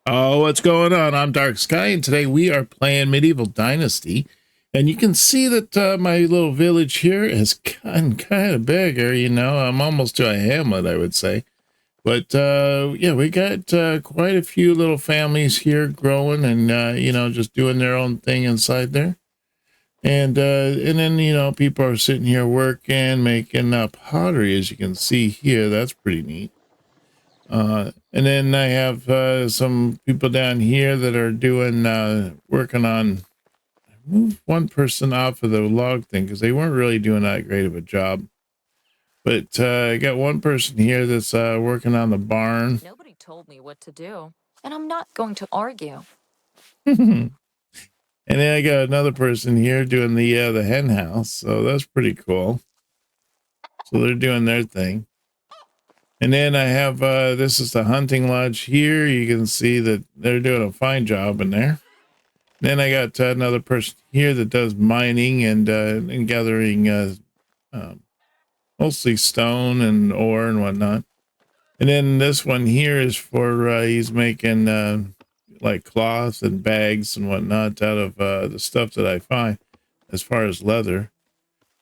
Oh, what's going on? I'm Dark Sky, and today we are playing Medieval Dynasty. And you can see that my little village here has gotten kind of bigger. I'm almost to a hamlet, I would say. But yeah, we got quite a few little families here growing and just doing their own thing inside there. And then people are sitting here working, making pottery, as you can see here. That's pretty neat. And then I have some people down here that are doing working on. I moved one person off of the log thing because they weren't really doing that great of a job. But I got one person here that's working on the barn. Nobody told me what to do, and I'm not going to argue. And then I got another person here doing the hen house, so that's pretty cool. So they're doing their thing. And then I have this is the hunting lodge here. You can see that they're doing a fine job in there. Then I got another person here that does mining and gathering mostly stone and ore and whatnot. And then this one here is for he's making like cloth and bags and whatnot out of the stuff that I find as far as leather.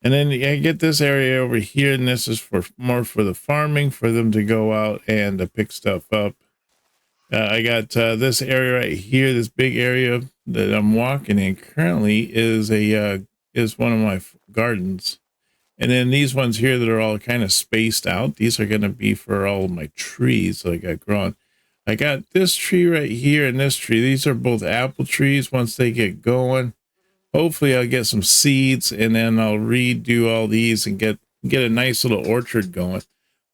And then I get this area over here, and this is for more for the farming, for them to go out and pick stuff up. I got this area right here, this big area that I'm walking in currently is one of my gardens. And then these ones here that are all kind of spaced out, these are going to be for all of my trees that I got growing. I got this tree right here and this tree. These are both apple trees. Once they get going, hopefully I'll get some seeds, and then I'll redo all these and get a nice little orchard going.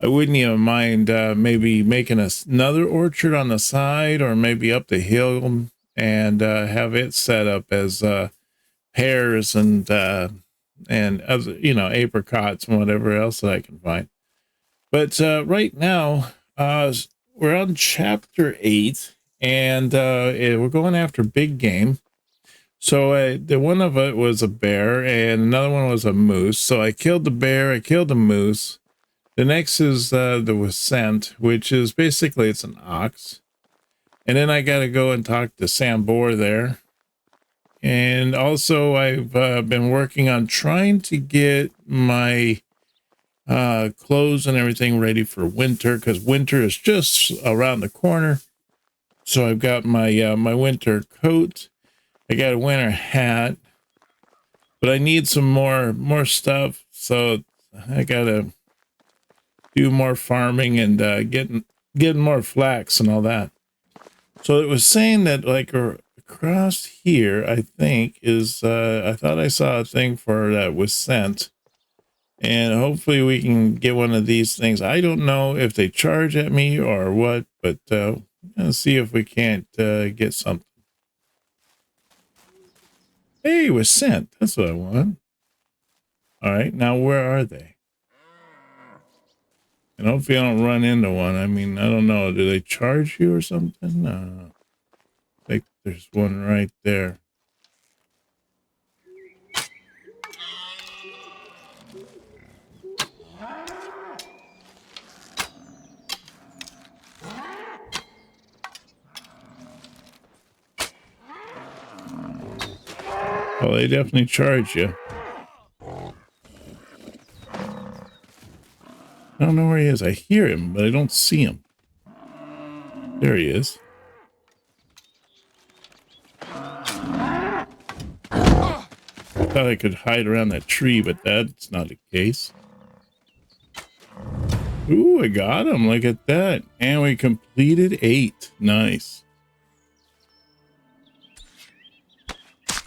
I wouldn't even mind maybe making another orchard on the side, or maybe up the hill, and have it set up as pears and other, apricots and whatever else that I can find. But right now, we're on chapter 8, and we're going after big game. So the one of it was a bear, and another one was a moose. So I killed the bear, I killed the moose. The next is the Wascent, which is basically it's an ox. And then I got to go and talk to Sambor there. And also I've been working on trying to get my clothes and everything ready for winter, because winter is just around the corner. So I've got my my winter coat. I got a winter hat, but I need some more stuff. So I gotta do more farming and getting more flax and all that. So it was saying that like across here, I think is I thought I saw a thing for that was sent, and hopefully we can get one of these things. I don't know if they charge at me or what, but let's see if we can't get something. Hey, it was sent. That's what I want. All right, now where are they? And hopefully I don't run into one. I mean, I don't know. Do they charge you or something? No. I think there's one right there. Oh, they definitely charge you. I don't know where he is. I hear him, but I don't see him. There he is. I thought I could hide around that tree, but that's not the case. Ooh, I got him. Look at that. And we completed 8. Nice.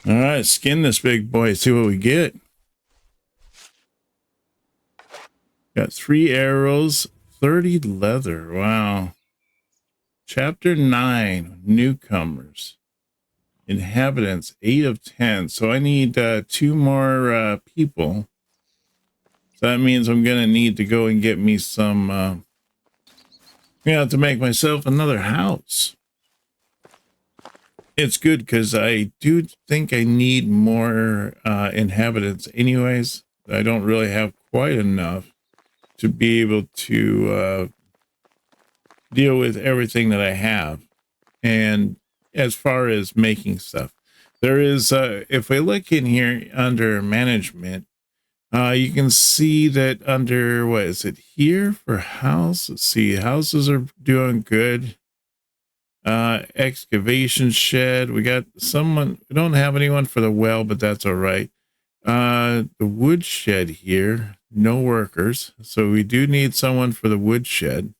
All right, skin this big boy. See what we get. Got 3 arrows, 30 leather. Wow. Chapter 9, newcomers. Inhabitants, 8 of 10. So I need 2 more people. So that means I'm going to need to go and get me some, to make myself another house. It's good because I do think I need more inhabitants anyways. I don't really have quite enough to be able to deal with everything that I have. And as far as making stuff, there is, if we look in here under management, you can see that under, what is it here for house? Let's see, houses are doing good. Excavation shed. We got someone, we don't have anyone for the well, but that's all right. The wood shed here, no workers. So we do need someone for the wood shed.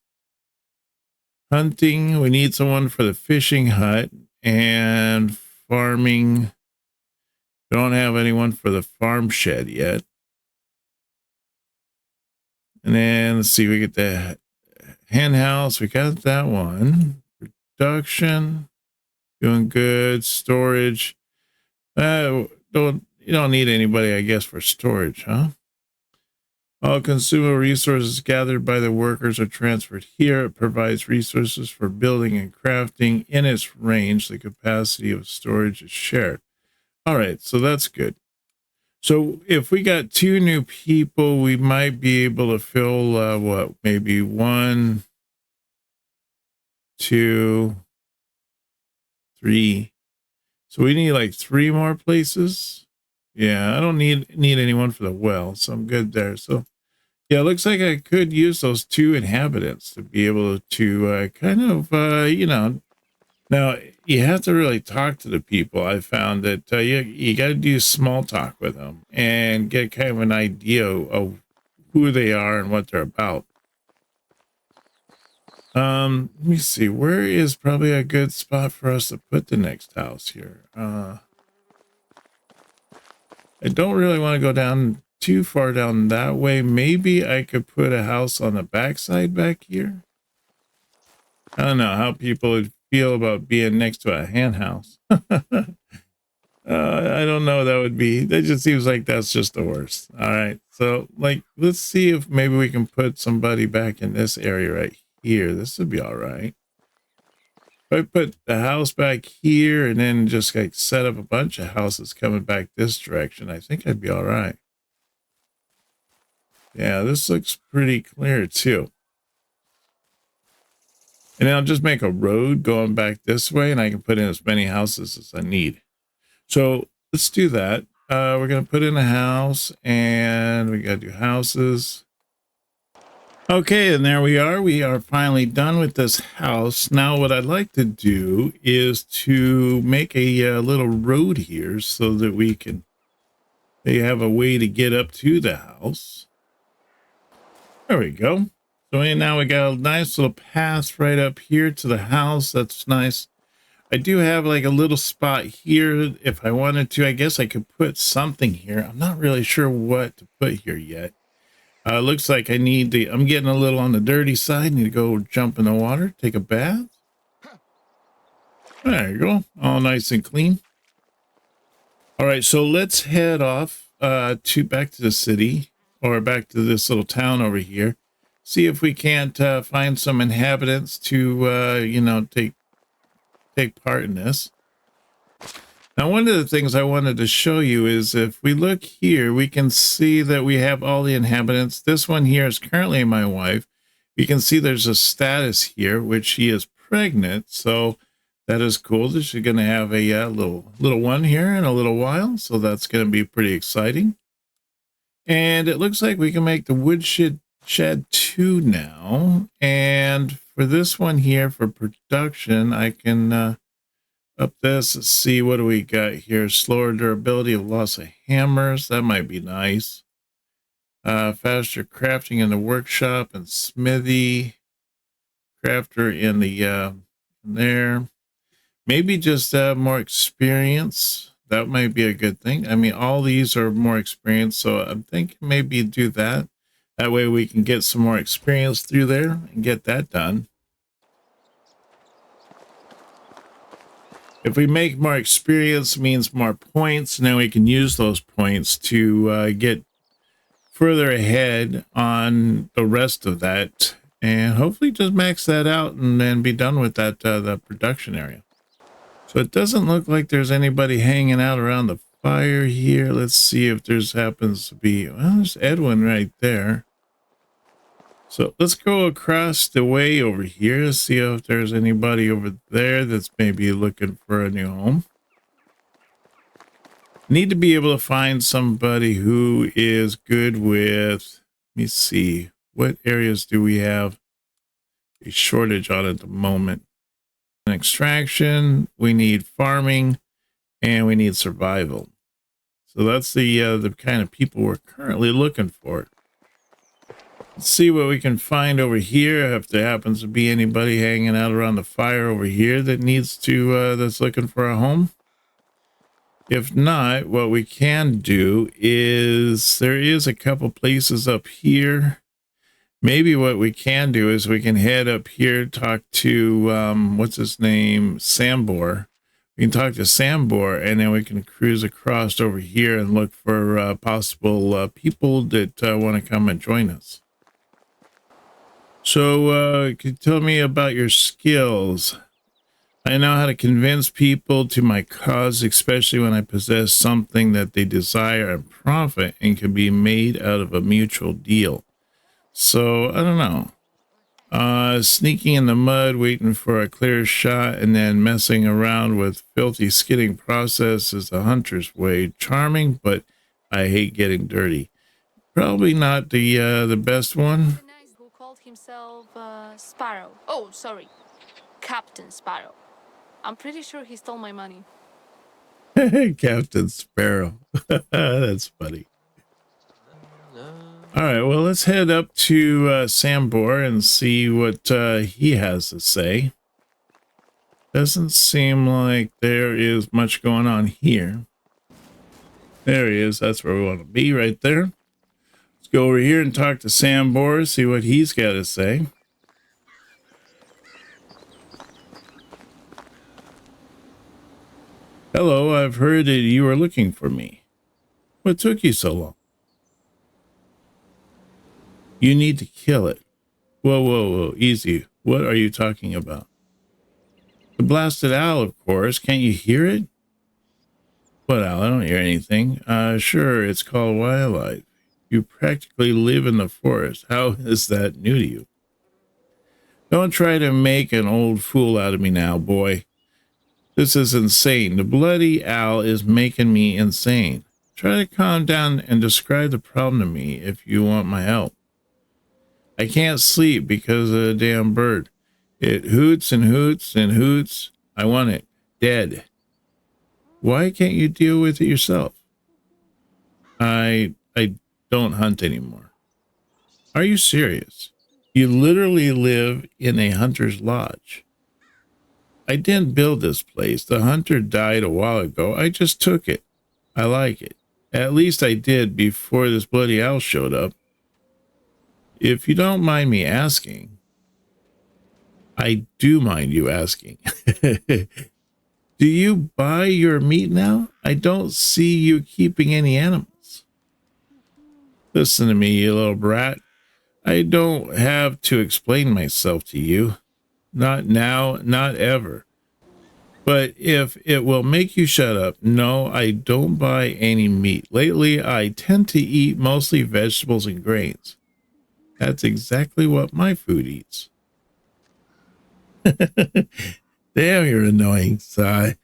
Hunting, we need someone for the fishing hut. And farming, we don't have anyone for the farm shed yet. And then let's see, we get the hen house. We got that one. Production, doing good. Storage. You don't need anybody, I guess, for storage, huh? All consumable resources gathered by the workers are transferred here. It provides resources for building and crafting in its range. The capacity of storage is shared. All right, so that's good. So if we got 2 new people, we might be able to fill, what, maybe 1, 2, 3. So we need like 3 more places. Yeah, I don't need anyone for the well, so I'm good there. So yeah, it looks like I could use those 2 inhabitants to be able to kind of, now you have to really talk to the people. I found that you got to do small talk with them and get kind of an idea of who they are and what they're about. Let me see, where is probably a good spot for us to put the next house here? I don't really want to go down too far down that way. Maybe I could put a house on the backside back here. I don't know how people would feel about being next to a hen house. I don't know. That just seems like that's just the worst. All right. So like, let's see if maybe we can put somebody back in this area right here. This would be all right. If I put the house back here and then just like set up a bunch of houses coming back this direction, I think I'd be all right. Yeah, this looks pretty clear too. And then I'll just make a road going back this way and I can put in as many houses as I need. So let's do that. We're going to put in a house and we got to do houses. Okay, and there we are. We are finally done with this house. Now what I'd like to do is to make a little road here so that they have a way to get up to the house. There we go. So now we got a nice little path right up here to the house. That's nice. I do have like a little spot here. If I wanted to, I guess I could put something here. I'm not really sure what to put here yet. Looks like I'm getting a little on the dirty side. Need to go jump in the water, take a bath. There you go. All nice and clean. All right, so let's head off back to the city, or back to this little town over here. See if we can't find some inhabitants to take part in this. Now, one of the things I wanted to show you is if we look here, we can see that we have all the inhabitants. This one here is currently my wife. You can see there's a status here, which she is pregnant. So that is cool that she's going to have a little one here in a little while. So that's going to be pretty exciting. And it looks like we can make the woodshed 2 now. And for this one here, for production, I can... up this, let's see, what do we got here? Slower durability of loss of hammers. That might be nice. Faster crafting in the workshop and smithy. Crafter in the in there. Maybe just more experience. That might be a good thing. I mean, all these are more experience, so I'm thinking maybe do that. That way we can get some more experience through there and get that done. If we make more experience, means more points. Now we can use those points to get further ahead on the rest of that, and hopefully just max that out and then be done with that the production area. So it doesn't look like there's anybody hanging out around the fire here. Let's see if there's happens to be. Well, there's Edwin right there. So let's go across the way over here, see if there's anybody over there that's maybe looking for a new home. Need to be able to find somebody who is good with, let me see, what areas do we have a shortage on at the moment? Extraction, we need farming, and we need survival. So that's the kind of people we're currently looking for. Let's see what we can find over here. If there happens to be anybody hanging out around the fire over here that needs to, that's looking for a home. If not, what we can do is there is a couple places up here. Maybe what we can do is we can head up here, talk to, what's his name? Sambor. We can talk to Sambor, and then we can cruise across over here and look for possible people that want to come and join us. So, can you tell me about your skills? I know how to convince people to my cause, especially when I possess something that they desire and profit and can be made out of a mutual deal. So, I don't know. Sneaking in the mud, waiting for a clear shot, and then messing around with filthy skidding process is the hunter's way. Charming, but I hate getting dirty. Probably not the best one. Who called himself Sparrow. Oh, sorry, Captain Sparrow. I'm pretty sure he stole my money. Captain Sparrow. That's funny. All right, well, let's head up to Sambor and see what he has to say. Doesn't seem like there is much going on here. There he is. That's where we want to be, right there. Let's go over here and talk to Sambor, see what he's got to say. Hello, I've heard that you were looking for me. What took you so long? You need to kill it. Whoa, whoa, whoa, easy. What are you talking about? The blasted owl, of course. Can't you hear it? What owl? I don't hear anything. Sure, it's called wildlife. You practically live in the forest. How is that new to you? Don't try to make an old fool out of me now, boy. This is insane. The bloody owl is making me insane. Try to calm down and describe the problem to me if you want my help. I can't sleep because of the damn bird. It hoots and hoots and hoots. I want it dead. Why can't you deal with it yourself? I don't hunt anymore. Are you serious? You literally live in a hunter's lodge. I didn't build this place. The hunter died a while ago. I just took it. I like it. At least I did before this bloody owl showed up. If you don't mind me asking, I do mind you asking. Do you buy your meat now? I don't see you keeping any animals. Listen to me, you little brat. I don't have to explain myself to you. Not now, not ever. But if it will make you shut up, no, I don't buy any meat. Lately, I tend to eat mostly vegetables and grains. That's exactly what my food eats. Damn, you're annoying, Skye.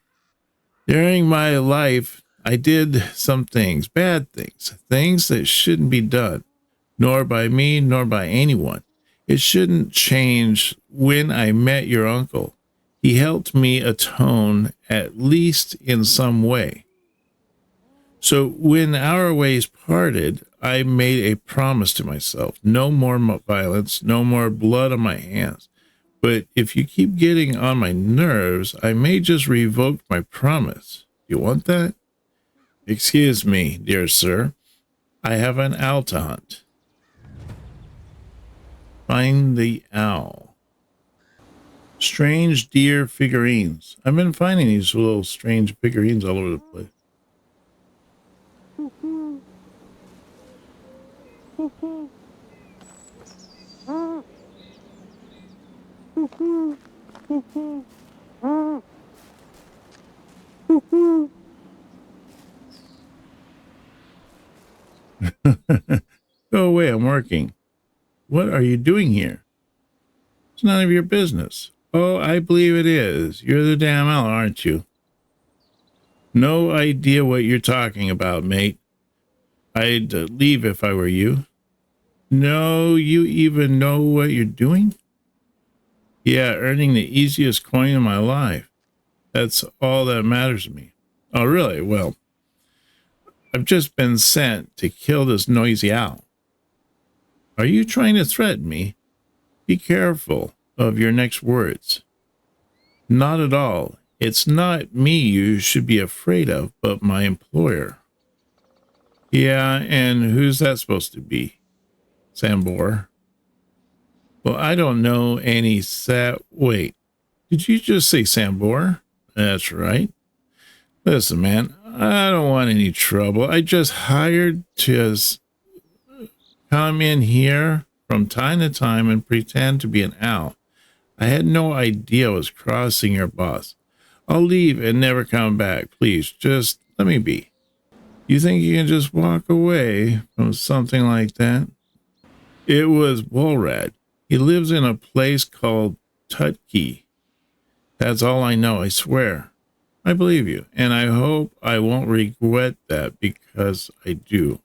During my life, I did some things, bad things, things that shouldn't be done, nor by me, nor by anyone. It shouldn't change when I met your uncle. He helped me atone, at least in some way. So when our ways parted, I made a promise to myself. No more violence, no more blood on my hands. But if you keep getting on my nerves, I may just revoke my promise. You want that? Excuse me, dear sir. I have an owl to hunt. Find the owl. Strange deer figurines. I've been finding these little strange figurines all over the place. Go away, I'm working. What are you doing here? It's none of your business. Oh, I believe it is. You're the damn owl, aren't you? No idea what you're talking about, mate. I'd leave if I were you. No, you even know what you're doing? Yeah, earning the easiest coin in my life. That's all that matters to me. Oh, really? Well, I've just been sent to kill this noisy owl. Are you trying to threaten me? Be careful of your next words. Not at all. It's not me you should be afraid of, but my employer. Yeah, and who's that supposed to be? Sambor. Well, I don't know any Wait, did you just say Sambor? That's right. Listen, man, I don't want any trouble. I just hired to come in here from time to time and pretend to be an owl. I had no idea I was crossing your boss. I'll leave and never come back. Please, just let me be. You think you can just walk away from something like that? It was Wolrad. He lives in a place called Tutki. That's all I know, I swear. I believe you, and I hope I won't regret that because I do.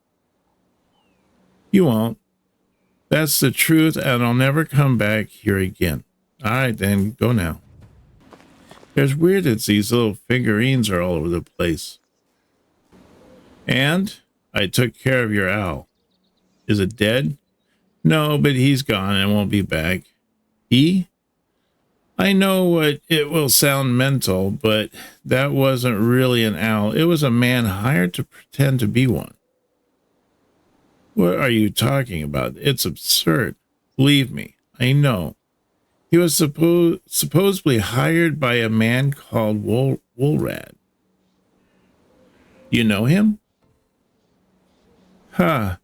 You won't. That's the truth, and I'll never come back here again. All right, then, go now. There's weird that these little figurines are all over the place. And I took care of your owl. Is it dead? No, but he's gone and won't be back. He? I know what it will sound mental, but that wasn't really an owl. It was a man hired to pretend to be one. What are you talking about? It's absurd. Believe me, I know. He was supposedly hired by a man called Wolrad. You know him? Ha!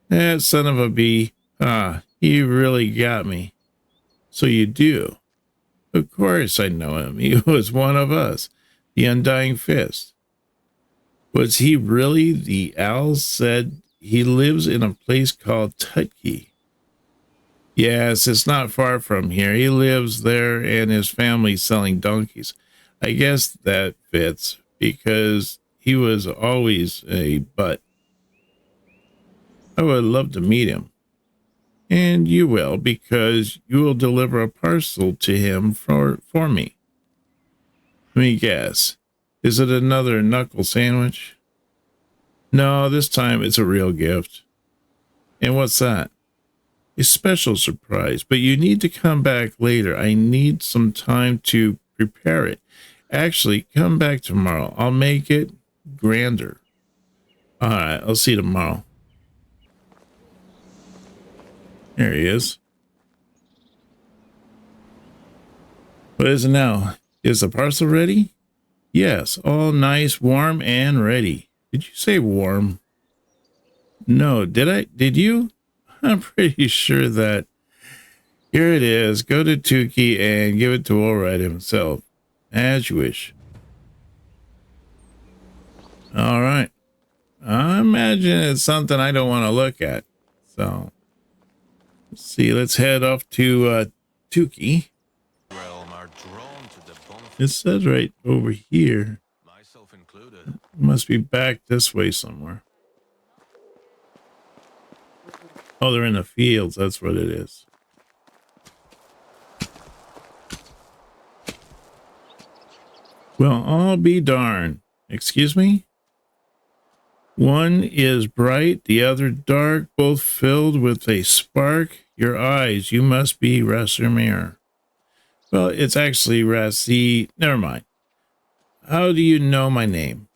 That son of a bee. Ah, he really got me. So you do? Of course I know him. He was one of us, the Undying Fist. Was he really? The owl said he lives in a place called Tutki. Yes, it's not far from here. He lives there and his family's selling donkeys. I guess that fits because he was always a butt. I would love to meet him. And you will, because you will deliver a parcel to him for me. Let me guess. Is it another knuckle sandwich? No, this time it's a real gift. And what's that? A special surprise, but you need to come back later. I need some time to prepare it. Actually, come back tomorrow. I'll make it grander. All right, I'll see you tomorrow. There he is. What is it now? Is the parcel ready? Yes, all nice, warm, and ready. Did you say warm? No, did I? Did you? I'm pretty sure that. Here it is. Go to Tukey and give it to Wolrad himself. As you wish. All right. I imagine it's something I don't want to look at. So, let's see. Let's head off to Tukey. It says right over here. Myself included. It must be back this way somewhere. Oh, they're in the fields. That's what it is. Well, I'll be darned. Excuse me? One is bright, the other dark, both filled with a spark. Your eyes, you must be Rasimir. Well, it's actually Rassi. Never mind. How do you know my name?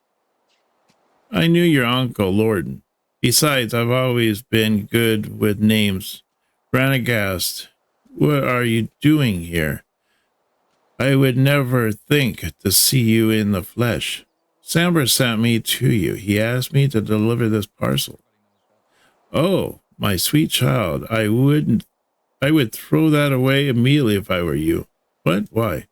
I knew your uncle, Lorden. Besides, I've always been good with names. Ranagast, what are you doing here? I would never think to see you in the flesh. Samber sent me to you. He asked me to deliver this parcel. Oh, my sweet child, I would throw that away immediately if I were you. What? Why?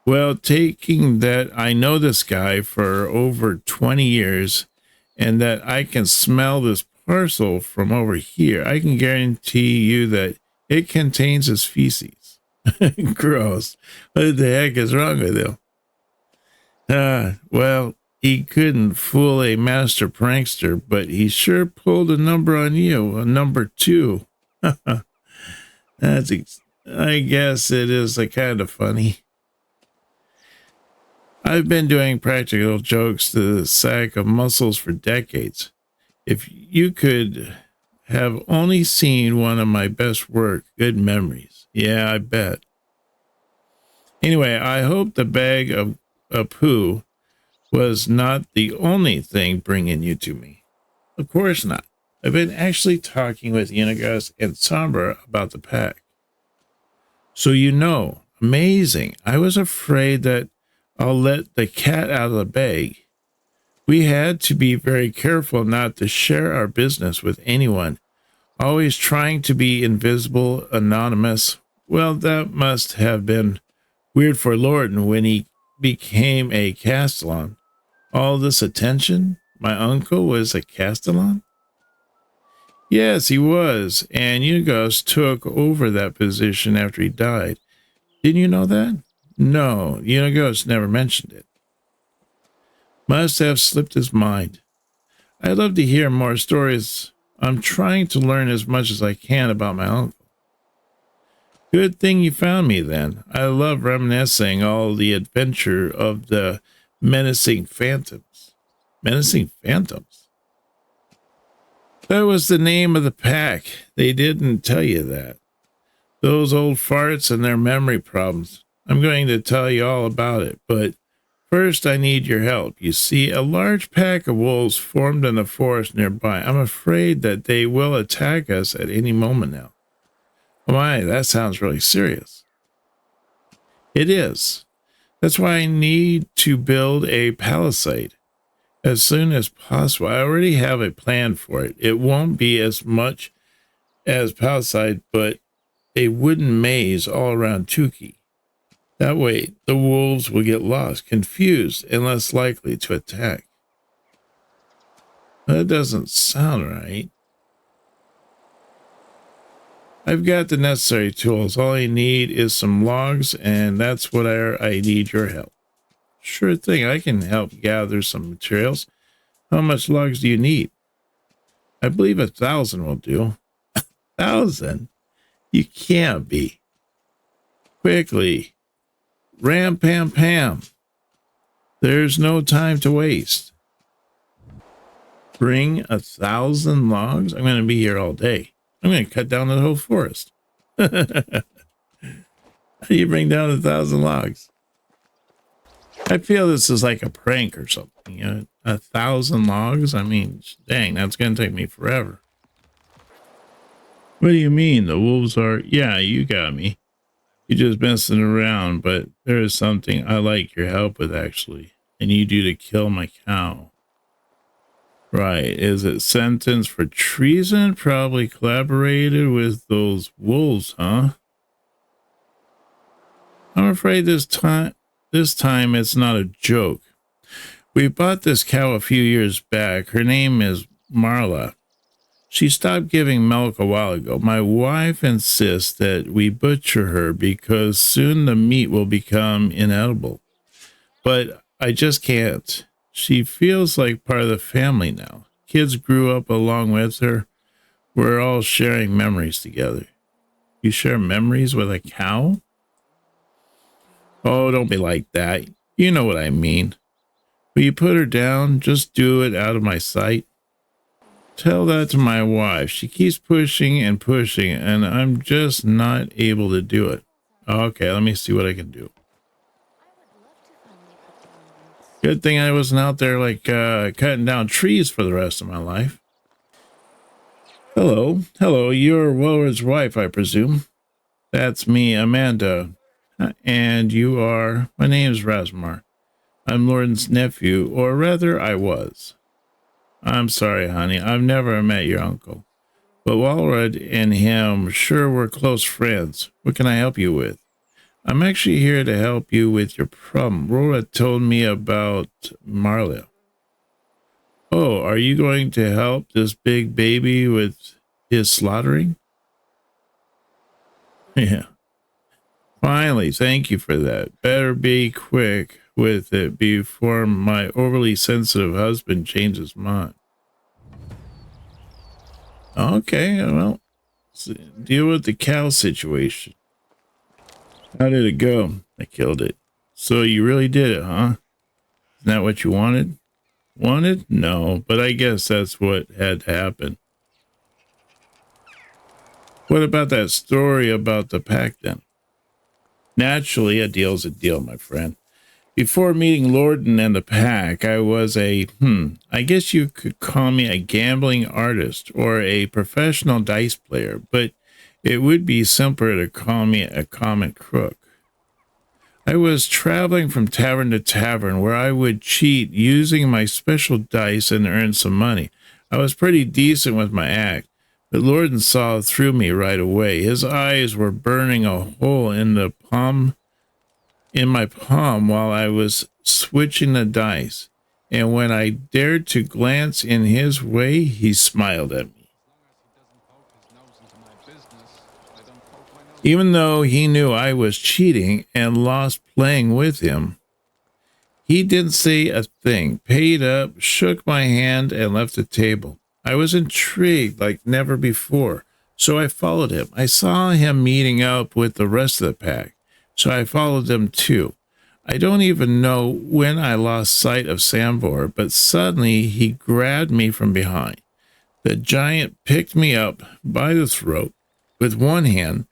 Well, taking that I know this guy for over 20 years and that I can smell this parcel from over here. I can guarantee you that it contains his feces. Gross. What the heck is wrong with him? Well, he couldn't fool a master prankster, but he sure pulled a number on you, a number 2. I guess it is a kind of funny. I've been doing practical jokes to the sack of muscles for decades. If you could have only seen one of my best work, good memories. Yeah, I bet. Anyway, I hope the bag of poo was not the only thing bringing you to me. Of course not. I've been actually talking with Unigas and Sombra about the pack. So you know, amazing. I was afraid that I'll let the cat out of the bag. We had to be very careful not to share our business with anyone, always trying to be invisible, anonymous. Well, that must have been weird for Lorden when he became a Castellan. All this attention? My uncle was a Castellan? Yes, he was, and Unigas took over that position after he died. Didn't you know that? No, Unigas never mentioned it. Must have slipped his mind. I'd love to hear more stories. I'm trying to learn as much as I can about my uncle. Good thing you found me then. I love reminiscing all the adventure of the menacing phantoms. Menacing phantoms? That was the name of the pack. They didn't tell you that. Those old farts and their memory problems. I'm going to tell you all about it, but first I need your help. You see, a large pack of wolves formed in the forest nearby. I'm afraid that they will attack us at any moment now. Oh my, that sounds really serious. It is. That's why I need to build a palisade as soon as possible. I already have a plan for it. It won't be as much as palisade, but a wooden maze all around Tukey. That way, the wolves will get lost, confused, and less likely to attack. That doesn't sound right. I've got the necessary tools. All I need is some logs, and that's what I need your help. Sure thing, I can help gather some materials. How much logs do you need? I believe 1,000 will do. 1,000? You can't be. Quickly. Ram, pam, pam. There's no time to waste. Bring 1,000 logs? I'm going to be here all day. I'm going to cut down the whole forest. How do you bring down 1,000 logs? I feel this is like a prank or something. You know, 1,000 logs? I mean, dang, that's going to take me forever. What do you mean? The wolves are... Yeah, you got me. You're just messing around, but there is something I like your help with, actually. I need you to kill my cow. Right. Is it sentenced for treason? Probably collaborated with those wolves, huh? I'm afraid this time it's not a joke. We bought this cow a few years back. Her name is Marla. She stopped giving milk a while ago. My wife insists that we butcher her because soon the meat will become inedible. But I just can't. She feels like part of the family now. Kids grew up along with her. We're all sharing memories together. You share memories with a cow? Oh, don't be like that. You know what I mean. Will you put her down? Just do it out of my sight. Tell that to my wife. She keeps pushing and pushing, and I'm just not able to do it. Okay, let me see what I can do. Good thing I wasn't out there like cutting down trees for the rest of my life. Hello. Hello, you're Willard's wife, I presume. That's me, Amanda. And you are... My name's Rasmar. I'm Lorden's nephew, or rather, I was. I'm sorry, honey. I've never met your uncle. But Walrod and him sure were close friends. What can I help you with? I'm actually here to help you with your problem. Rora told me about Marla. Oh, are you going to help this big baby with his slaughtering? Yeah. Finally, thank you for that. Better be quick with it before my overly sensitive husband changes mind. Okay, well, deal with the cow situation. How did it go? I killed it. So you really did it, huh? Isn't that what you wanted? Wanted? No, but I guess that's what had to happen. What about that story about the pack then? Naturally, a deal's a deal, my friend. Before meeting Lorden and the pack, I was I guess you could call me a gambling artist or a professional dice player, but it would be simpler to call me a common crook. I was traveling from tavern to tavern where I would cheat using my special dice and earn some money. I was pretty decent with my act, but Lorden saw through me right away. His eyes were burning a hole in my palm while I was switching the dice, and when I dared to glance in his way, he smiled at me. Even though he knew I was cheating and lost playing with him, he didn't say a thing, paid up, shook my hand, and left the table. I was intrigued like never before, so I followed him. I saw him meeting up with the rest of the pack, so I followed them too. I don't even know when I lost sight of Sambor, but suddenly he grabbed me from behind. The giant picked me up by the throat with one hand,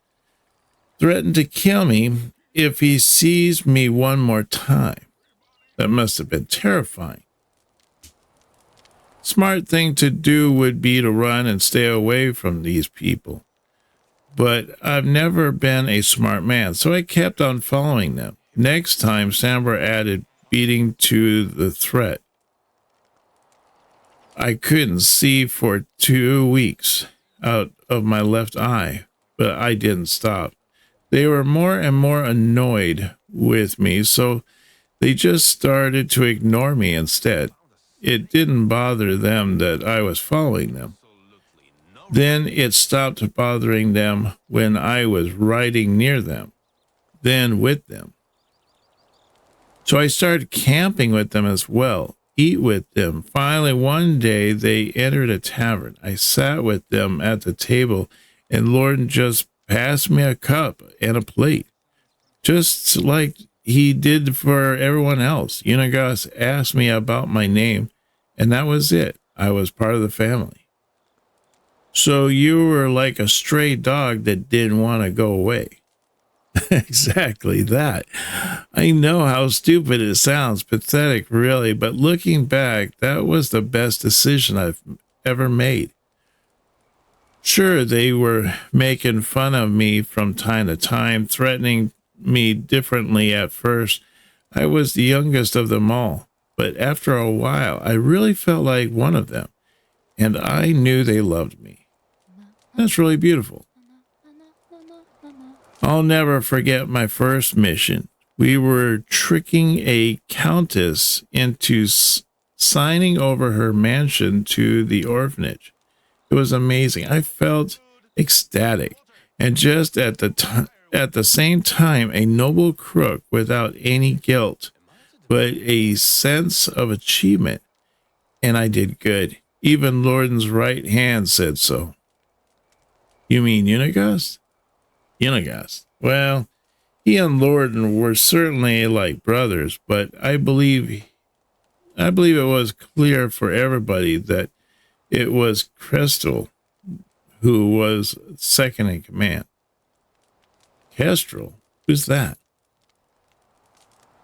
threatened to kill me if he sees me one more time. That must have been terrifying. Smart thing to do would be to run and stay away from these people. But I've never been a smart man, so I kept on following them. Next time, Sambor added beating to the threat. I couldn't see for 2 weeks out of my left eye, but I didn't stop. They were more and more annoyed with me, so they just started to ignore me instead. It didn't bother them that I was following them. Then it stopped bothering them when I was riding near them, then with them. So I started camping with them as well, eat with them. Finally, one day they entered a tavern. I sat with them at the table, and Lorden just passed me a cup and a plate, just like he did for everyone else. Unigas asked me about my name, and that was it. I was part of the family. So you were like a stray dog that didn't want to go away. Exactly that. I know how stupid it sounds, pathetic really, but looking back, that was the best decision I've ever made. Sure, they were making fun of me from time to time, threatening me differently at first. I was the youngest of them all, but after a while, I really felt like one of them, and I knew they loved me. That's really beautiful. I'll never forget my first mission. We were tricking a countess into signing over her mansion to the orphanage. It was amazing. I felt ecstatic, and just at the same time, a noble crook without any guilt, but a sense of achievement. And I did good. Even Lorden's right hand said so. You mean Unigas? Unigas. Well, he and Lorden were certainly like brothers, but I believe it was clear for everybody that it was Kestrel who was second in command. Kestrel? Who's that?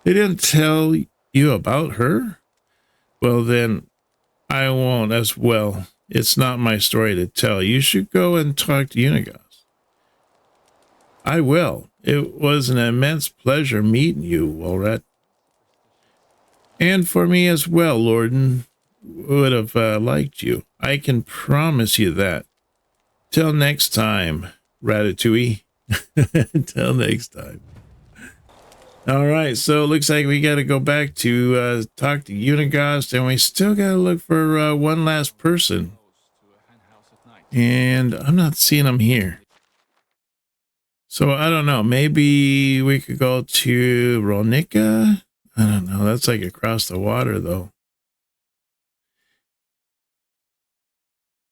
They didn't tell you about her? Well, then I won't as well. It's not my story to tell. You should go and talk to Unigas. I will. It was an immense pleasure meeting you, Walrat. And for me as well, Lorden would have liked you. I can promise you that. Till next time, Ratatouille. Till next time. All right, so it looks like we got to go back to talk to Unigost, and we still got to look for one last person. And I'm not seeing them here. So I don't know. Maybe we could go to Rolnica. I don't know. That's like across the water, though.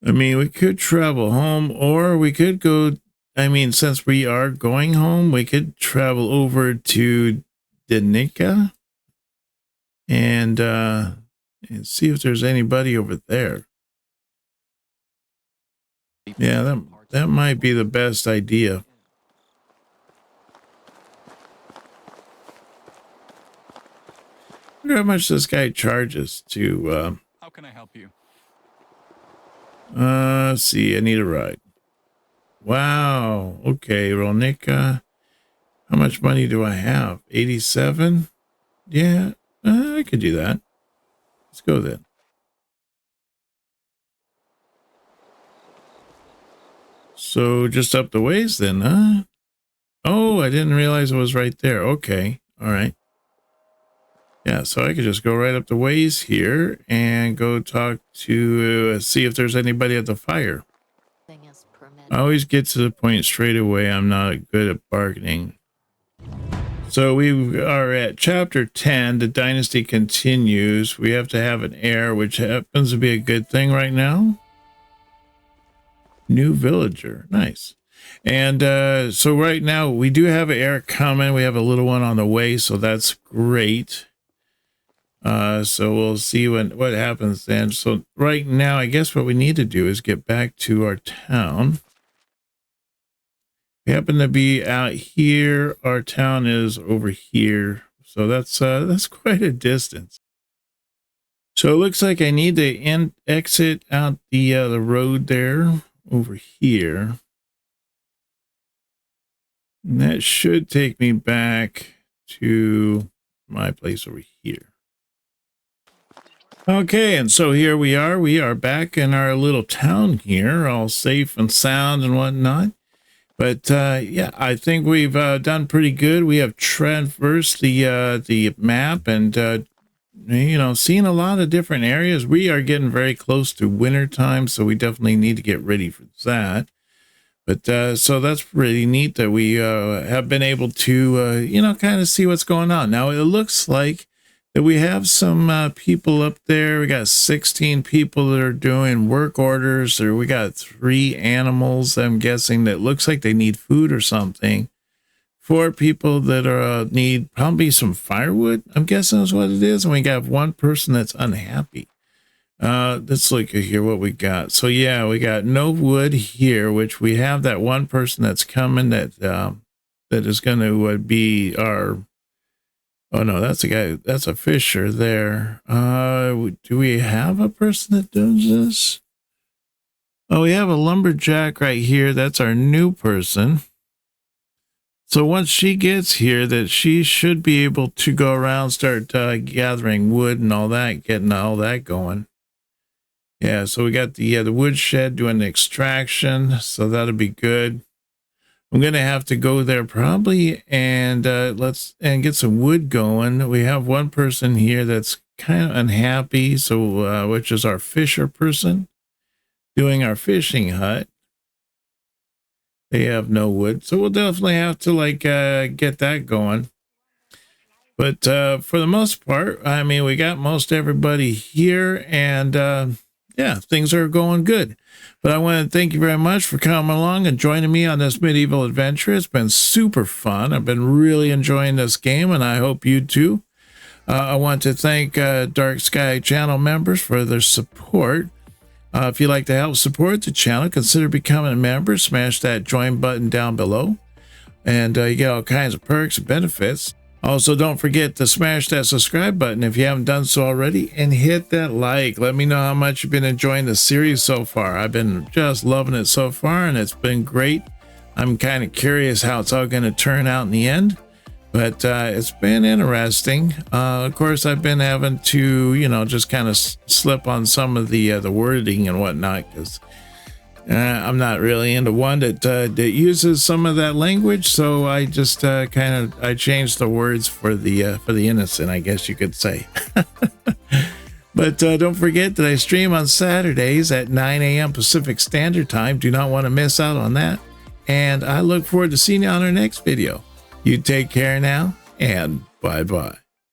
I mean, we could travel home, or we could go. I mean, since we are going home, we could travel over to Danica and see if there's anybody over there. Yeah, that might be the best idea. I wonder how much this guy charges to How can I help you? let's see, I need a ride. Wow. Okay, Rolnica. How much money do I have? 87? Yeah, I could do that. Let's go then. So just up the ways then, huh? Oh, I didn't realize it was right there. Okay. All right. Yeah, so I could just go right up the ways here and go talk to, see if there's anybody at the fire. I always get to the point straight away. I'm not good at bargaining. So we are at chapter 10. The dynasty continues. We have to have an heir, which happens to be a good thing right now. New villager. Nice. And so right now we do have an heir coming. We have a little one on the way, so that's great. So we'll see what happens then. So right now, I guess what we need to do is get back to our town. We happen to be out here. Our town is over here. So that's quite a distance. So it looks like I need to exit out the road there over here. And that should take me back to my place over here. Okay, and so here we are. We are back in our little town here, all safe and sound and whatnot. But yeah, I think we've done pretty good. We have traversed the map and you know, seen a lot of different areas. We are getting very close to winter time, so we definitely need to get ready for that. But so that's pretty neat that we have been able to you know, kind of see what's going on. Now it looks like that we have some people up there. We got 16 people that are doing work orders, or we got 3 animals, I'm guessing, that looks like they need food or something. 4 people that are need probably some firewood, I'm guessing is what it is. And we got 1 person that's unhappy. Let's look at here what we got. So yeah, we got no wood here, which we have that 1 person that's coming that that is going to be our... Oh no, that's a guy. That's a fisher there. Do we have a person that does this? Oh, we have a lumberjack right here. That's our new person. So once she gets here, that she should be able to go around, start gathering wood and all that, getting all that going. Yeah, so we got the woodshed doing the extraction, so that'll be good. I'm going to have to go there probably and get some wood going. We have 1 person here that's kind of unhappy, so which is our fisher person doing our fishing hut. They have no wood, so we'll definitely have to like get that going. But for the most part, I mean, we got most everybody here, and yeah, things are going good. But I want to thank you very much for coming along and joining me on this medieval adventure. It's been super fun. I've been really enjoying this game, and I hope you too. I want to thank Dark Sky channel members for their support. If you'd like to help support the channel, consider becoming a member. Smash that join button down below, and you get all kinds of perks and benefits. Also, don't forget to smash that subscribe button if you haven't done so already, and hit that like. Let me know how much you've been enjoying the series so far. I've been just loving it so far, and it's been great. I'm kind of curious how it's all going to turn out in the end, but it's been interesting. Of course, I've been having to, you know, just kind of slip on some of the wording and whatnot, because I'm not really into one that uses some of that language, so I just I changed the words for the innocent, I guess you could say. But don't forget that I stream on Saturdays at 9 a.m. Pacific Standard Time. Do not want to miss out on that. And I look forward to seeing you on our next video. You take care now, and bye-bye.